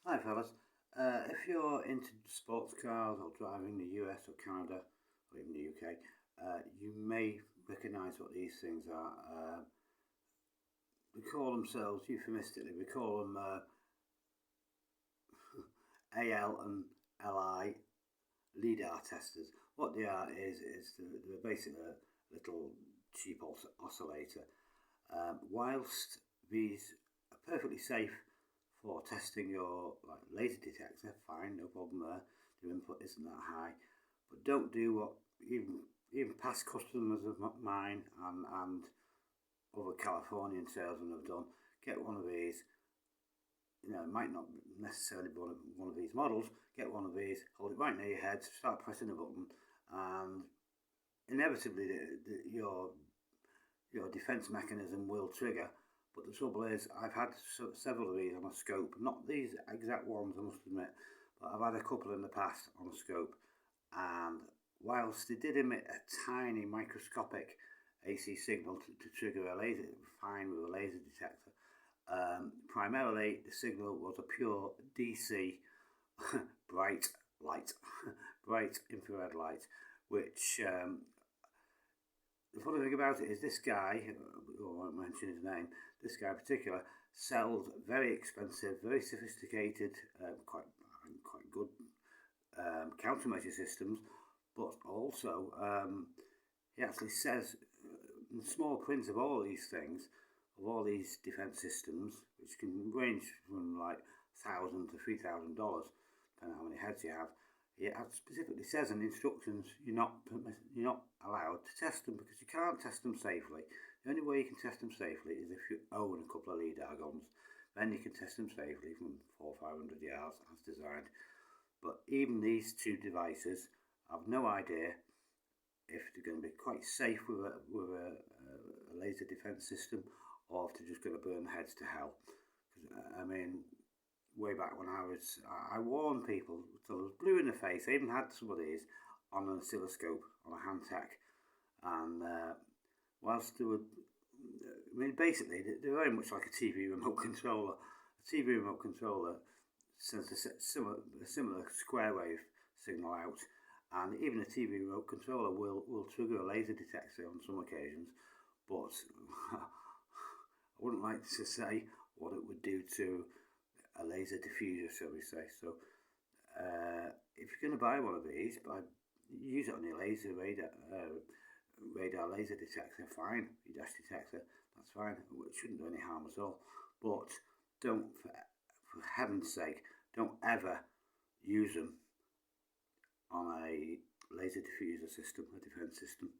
Hi fellas, if you're into sports cars or driving the US or Canada or even the UK, you may recognise what these things are. We call themselves, euphemistically, we call them AL and LI LIDAR testers. What they are is they're basically a little cheap oscillator. Whilst these are perfectly safe for testing your laser detector, fine, no problem there. The input isn't that high, but don't do what even past customers of mine and other Californian salesmen have done. Get one of these. It might not necessarily be one of these models. Get one of these, hold it right near your head, start pressing the button, and inevitably your defense mechanism will trigger. But the trouble is, I've had several of these on a scope, not these exact ones, I must admit, but I've had a couple in the past on a scope, and whilst they did emit a tiny microscopic AC signal to trigger a laser, fine with a laser detector, primarily the signal was a pure DC bright light, bright infrared light, which the funny thing about it is this guy, I won't mention his name, this guy in particular, sells very expensive, very sophisticated, quite good countermeasure systems, but also he actually says in the small print of all these things, of all these defense systems, which can range from like $1,000 to $3,000, depending on how many heads you have. It specifically says in the instructions you're not allowed to test them because you can't test them safely. The only way you can test them safely is if you own a couple of LIDAR guns. Then you can test them safely from 400 or 500 yards as designed. But even these two devices, I've no idea if they're going to be quite safe with a laser defense system, or if they're just going to burn heads to hell. I mean, way back when I warned people till I was blue in the face. I even had some of these on an oscilloscope, on a hand tech, and whilst they were, basically they're very much like a TV remote controller. A TV remote controller sends a similar square wave signal out, and even a TV remote controller will trigger a laser detector on some occasions, but I wouldn't like to say what it would do to a laser diffuser, shall we say. So if you're going to buy one of these, use it on your radar laser detector, fine. Your dash detector, that's fine. It shouldn't do any harm at all. But don't, for heaven's sake, don't ever use them on a laser diffuser system, a defense system.